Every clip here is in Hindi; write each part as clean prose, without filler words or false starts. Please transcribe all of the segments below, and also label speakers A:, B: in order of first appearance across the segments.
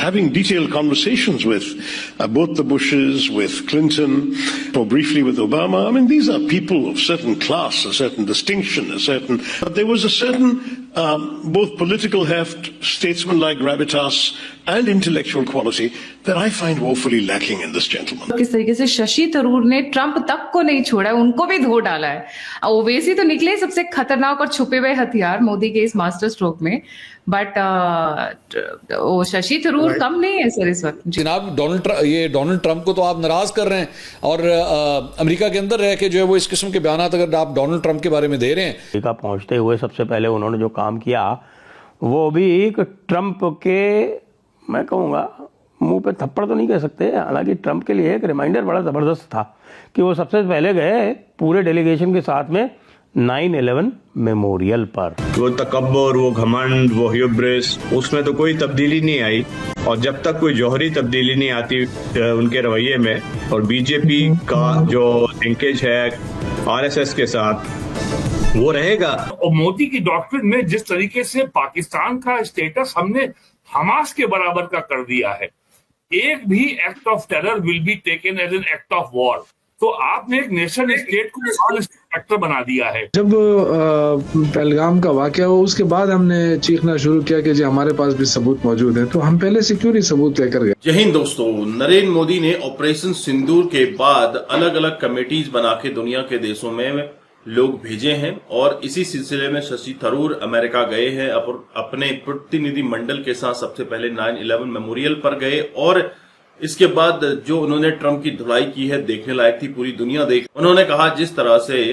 A: having detailed conversations with both the Bushes, with Clinton, or briefly with Obama. I mean, these are people of certain class, a certain distinction, but there was a certain both political heft, statesman-like gravitas, and intellectual quality that I find woefully lacking in this gentleman.
B: किस तरीके से शशि थरूर ने ट्रंप तक को नहीं छोड़ा है, उनको भी धो डाला है। ओवैसी तो निकले सबसे खतरनाक और छुपे हुए हथियार मोदी के इस मास्टर स्ट्रोक में, बट वो शशि थरूर कम नहीं है सर इस वक्त।
C: जनाब डोनाल्ड ट्रंप को तो आप नाराज कर रहे हैं, और अमेरिका के अंदर रह के जो है वो इस किस्म के बयान अगर आप डोनाल्ड ट्रंप के बारे में दे रहे हैं।
D: अमेरिका पहुंचते हुए सबसे पहले उन्होंने जो काम किया वो भी ट्रंप के, मैं कहूँगा मुंह पे थप्पड़ तो नहीं कह सकते, हालांकि ट्रंप के लिए एक रिमाइंडर बड़ा ज़बरदस्त था कि वो सबसे पहले गए पूरे डेलीगेशन के साथ में 9/11 मेमोरियल पर।
E: वो तकब्बुर, वो घमंड, वो ह्यूब्रिस, उसमें तो कोई तब्दीली नहीं आई, और जब तक कोई जौहरी तब्दीली नहीं आती उनके रवैये में, और बीजेपी का जो लिंकेज है आरएसएस के साथ, वो रहेगा।
F: और मोदी की डॉक्ट्रिन में जिस तरीके से पाकिस्तान का स्टेटस हमने हमास के बराबर का कर दिया है, एक भी act of terror will be taken as an act of war, तो आपने एक नेशन स्टेट को फैक्टर बना दिया है।
G: जब पहलगाम का वाकया हुआ उसके बाद हमने चीखना शुरू किया कि जी हमारे पास भी सबूत मौजूद है, तो हम पहले से क्यों नहीं सबूत लेकर गए।
H: जय हिंद दोस्तों, नरेंद्र मोदी ने ऑपरेशन सिंदूर के बाद अलग अलग कमेटीज बना के दुनिया के देशों में लोग भेजे हैं, और इसी सिलसिले में शशि थरूर अमेरिका गए हैं, अपने प्रतिनिधि मंडल के साथ सबसे पहले 9/11 मेमोरियल पर गए, और इसके बाद जो उन्होंने ट्रंप की धुलाई की है देखने लायक थी, पूरी दुनिया देख। उन्होंने कहा जिस तरह से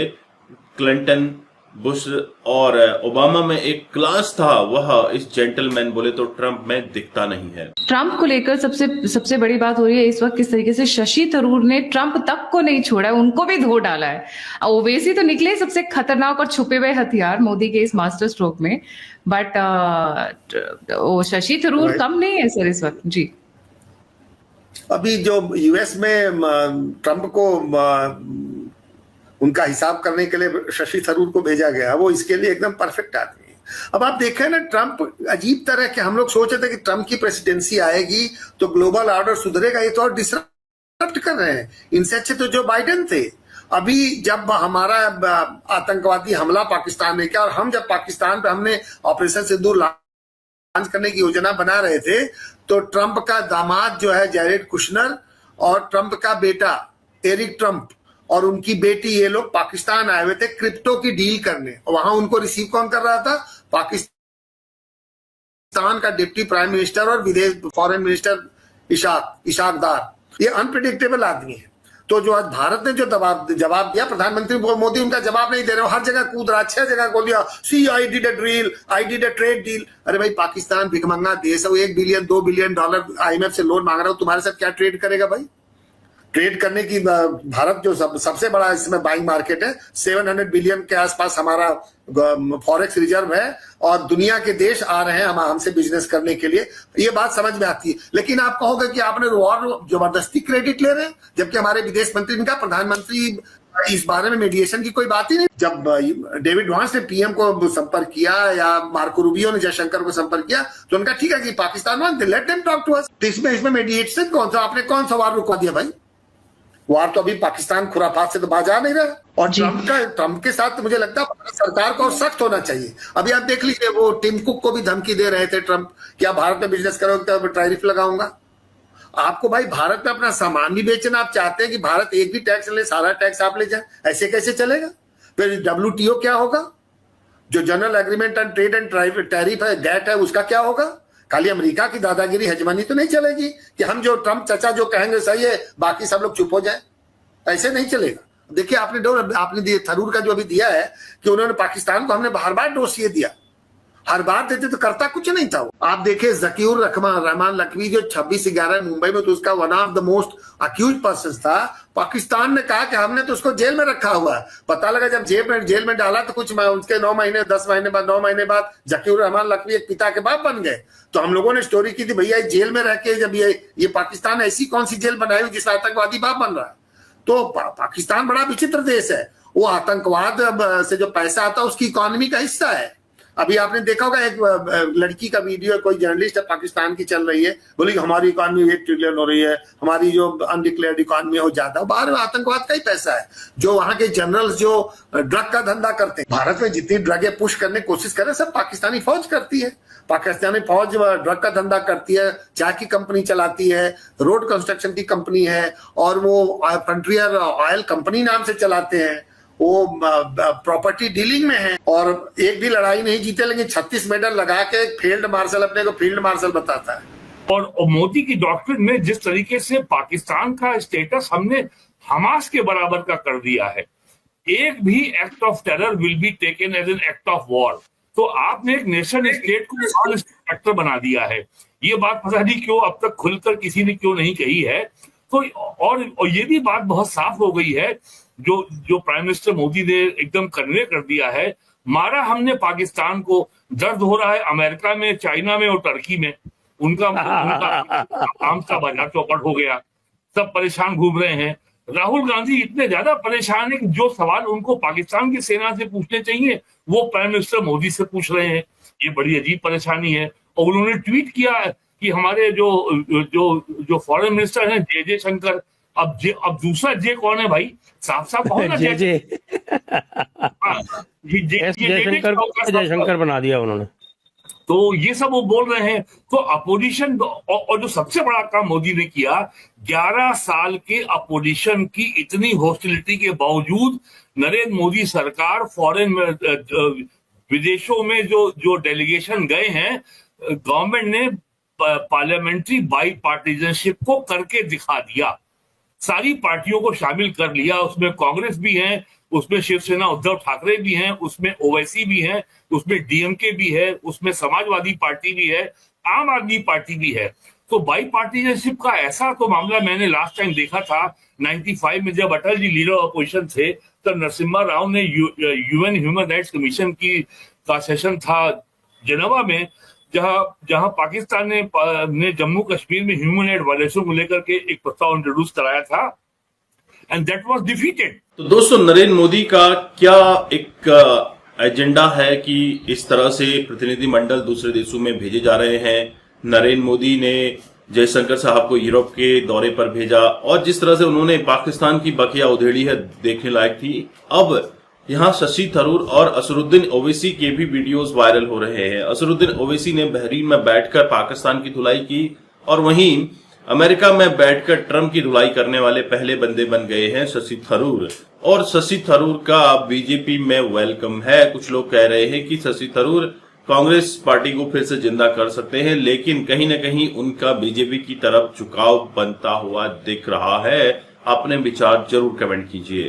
H: क्लिंटन, बुश और ओबामा में एक क्लास था, वह इस जेंटलमैन बोले तो ट्रंप में दिखता नहीं है।
B: ट्रंप को लेकर सबसे बड़ी बात हो रही है इस वक्त किस तरीके से शशि थरूर ने ट्रंप तक को नहीं छोड़ा है, उनको भी धो डाला है। ओवैसी तो निकले सबसे खतरनाक और छुपे हुए हथियार मोदी के इस मास्टर स्ट्रोक में, बट वो शशि थरूर कम नहीं है सर इस वक्त। जी,
I: अभी जो यूएस में ट्रंप को उनका हिसाब करने के लिए शशि थरूर को भेजा गया, वो इसके लिए एकदम परफेक्ट आदमी है। अब आप देखें ना, ट्रंप अजीब तरह के, हम लोग सोच रहे थे कि ट्रंप की प्रेसिडेंसी आएगी तो ग्लोबल ऑर्डर सुधरेगा, ये तो और डिसरप्ट कर रहे हैं। इनसे अच्छे तो जो बाइडेन थे। अभी जब हमारा आतंकवादी हमला पाकिस्तान में किया, और हम जब पाकिस्तान पे हमने ऑपरेशन सिंदूर लॉन्च करने की योजना बना रहे थे, तो ट्रंप का दामाद जो है जैरेड कुशनर, और ट्रंप का बेटा एरिक ट्रंप और उनकी बेटी, ये लोग पाकिस्तान आए हुए थे क्रिप्टो की डील करने। वहां उनको रिसीव कौन कर रहा था? पाकिस्तान का डिप्टी प्राइम मिनिस्टर और विदेश फॉरेन मिनिस्टर इशाक डार। ये अनप्रिडिक्टेबल आदमी है। तो जो आज भारत ने जो जवाब दिया, प्रधानमंत्री मोदी उनका जवाब नहीं दे रहे, हर जगह कूद रहा, 6 जगह बोल दिया see I did a deal, I did a trade deal. अरे भाई, पाकिस्तान भिखमंगा देश है, $1 बिलियन $2 बिलियन IMF से लोन मांग रहा हो, तुम्हारे साथ क्या ट्रेड करेगा भाई? ट्रेड करने की भारत जो सबसे बड़ा इसमें बाइंग मार्केट है, 700 बिलियन के आसपास हमारा फॉरेक्स रिजर्व है, और दुनिया के देश आ रहे हैं हमसे बिजनेस करने के लिए। ये बात समझ में आती है। लेकिन आप कहोगे कि आपने और जबरदस्ती क्रेडिट ले रहे हैं, जबकि हमारे विदेश मंत्री ने कहा, प्रधानमंत्री इस बारे में मीडिएशन की कोई बात ही नहीं। जब डेविड वांस ने पीएम को संपर्क किया या मार्को रूबियो ने जयशंकर को संपर्क किया, तो उनका ठीक है कि Pakistan want, let them talk to us. इसमें मीडिएशन कौन सा? आपने कौन सा वार रुकवा दिया भाई? वार तो अभी पाकिस्तान खुराफात से तो बाज आ नहीं रहा। और ट्रंप के साथ मुझे लगता है सरकार को और सख्त होना चाहिए। अभी आप देख लीजिए, वो टिम कुक को भी धमकी दे रहे थे ट्रंप, क्या भारत में बिजनेस करोगे तो टैरिफ लगाऊंगा। आपको भाई भारत में अपना सामान भी बेचना, आप चाहते हैं कि भारत एक भी टैक्स ले, सारा टैक्स आप ले जाए, ऐसे कैसे चलेगा? फिर WTO क्या होगा? जो general agreement on trade and tariff है, गैट है, उसका क्या होगा? खाली अमेरिका की दादागिरी हेजमनी तो नहीं चलेगी कि हम जो ट्रंप चचा जो कहेंगे सही है, बाकी सब लोग चुप हो जाए। ऐसे नहीं चलेगा। देखिए, आपने दिए थरूर का जो अभी दिया है कि उन्होंने पाकिस्तान को, हमने हर बार डोसिए दिया, हर बार देते तो करता कुछ नहीं था वो। आप देखिए जकीउर रहमान लखवी जो 26/11 मुंबई में, तो उसका one of the most accused person था। पाकिस्तान ने कहा कि हमने तो उसको जेल में रखा हुआ है। पता लगा जब जेल में डाला तो कुछ उसके 9 महीने 10 महीने बाद 9 महीने बाद जकीउर रहमान लखवी एक पिता के बाप बन गए। तो हम लोगों ने स्टोरी की थी, भैया जेल में रह के जब ये पाकिस्तान ऐसी कौन सी जेल बनाई हुई जिसमें आतंकवादी बाप बन रहा है। तो पाकिस्तान बड़ा विचित्र देश है। वो आतंकवाद से जो पैसा आता है उसकी इकोनॉमी का हिस्सा है। अभी आपने देखा होगा एक लड़की का वीडियो, कोई जर्नलिस्ट है पाकिस्तान की चल रही है, बोली हमारी इकॉनमी 8 ट्रिलियन हो रही है, हमारी जो अनडिक्लेयर्ड इकॉनमी हो ज्यादा, बाहर में आतंकवाद का ही पैसा है। जो वहां के जनरल्स जो ड्रग का धंधा करते हैं, भारत में जितनी ड्रगें पुश करने की कोशिश कर रहे हैं सब पाकिस्तानी फौज करती है। पाकिस्तानी फौज ड्रग का धंधा करती है, चाय की कंपनी चलाती है, रोड कंस्ट्रक्शन की कंपनी है, और वो फ्रंटियर ऑयल कंपनी नाम से चलाते हैं, वो प्रॉपर्टी डीलिंग में है, और एक भी लड़ाई नहीं जीते लेकिन 36 मेडल लगा के फील्ड मार्शल अपने को फील्ड मार्शल बताता है।
F: और मोदी की डॉक्ट्रिन में जिस तरीके से पाकिस्तान का स्टेटस हमने हमास के बराबर का कर दिया है, एक भी act of terror will be taken as an act of war. तो आपने एक नेशन स्टेट को नॉन स्टेट एक्टर बना दिया है। ये बात पता नहीं क्यों अब तक खुलकर किसी ने क्यों नहीं कही है। तो और ये भी बात बहुत साफ हो गई है, जो प्राइम मिनिस्टर मोदी ने एकदम कन्वे कर दिया है, मारा हमने पाकिस्तान को, दर्द हो रहा है अमेरिका में, चाइना में और टर्की में, उनका आम का बाजार चौपट हो गया, सब परेशान घूम रहे हैं। राहुल गांधी इतने ज्यादा परेशान है कि जो सवाल उनको पाकिस्तान की सेना से पूछने चाहिए वो प्राइम मिनिस्टर मोदी से पूछ रहे हैं। ये बड़ी अजीब परेशानी है। और उन्होंने ट्वीट किया कि हमारे जो फॉरेन मिनिस्टर हैं जे शंकर, अब दूसरा जे कौन है भाई, साफ साफ कौन है
D: जे जयशंकर बना दिया उन्होंने।
F: तो ये सब वो बोल रहे हैं। तो अपोजिशन, और जो सबसे बड़ा काम मोदी ने किया, 11 साल के अपोजिशन की इतनी हॉस्टिलिटी के बावजूद नरेंद्र मोदी सरकार फॉरेन विदेशों में जो डेलीगेशन गए हैं, गवर्नमेंट ने पार्लियामेंट्री बाई पार्टीजनशिप को करके दिखा दिया। सारी पार्टियों को शामिल कर लिया, उसमें कांग्रेस भी है, उसमें शिवसेना उद्धव ठाकरे भी हैं, उसमें ओवैसी भी है, उसमें डीएमके भी है, उसमें समाजवादी पार्टी भी है, आम आदमी पार्टी भी है। तो बाई पार्टीजनशिप का ऐसा तो मामला मैंने लास्ट टाइम देखा था 95 में, जब अटल जी लीडर ऑपोजिशन थे, तब नरसिम्हा राव ने यूएन ह्यूमन राइट्स कमीशन का सेशन था जेनेवा में, जहां पाकिस्तान ने जम्मू कश्मीर में ह्यूमन राइट वायलेशन को लेकर के एक प्रस्ताव इंट्रोड्यूस कराया था, एंड दैट वाज डिफीटेड।
H: तो दोस्तों, नरेंद्र मोदी का क्या एक एजेंडा है कि इस तरह से प्रतिनिधिमंडल दूसरे देशों में भेजे जा रहे हैं। नरेंद्र मोदी ने जयशंकर साहब को यूरोप के दौरे पर भेजा, और जिस तरह से उन्होंने पाकिस्तान की बकिया उधेड़ी है, देखने लायक थी। अब यहाँ शशि थरूर और असरुद्दीन ओवैसी के भी वीडियोस वायरल हो रहे हैं। असरुद्दीन ओवैसी ने बहरीन में बैठकर पाकिस्तान की धुलाई की, और वहीं अमेरिका में बैठकर ट्रंप की धुलाई करने वाले पहले बंदे बन गए हैं शशि थरूर। और शशि थरूर का बीजेपी में वेलकम है। कुछ लोग कह रहे हैं कि शशि थरूर कांग्रेस पार्टी को फिर से जिंदा कर सकते हैं, लेकिन कहीं न कहीं उनका बीजेपी की तरफ झुकाव बनता हुआ दिख रहा है। अपने विचार जरूर कमेंट कीजिए।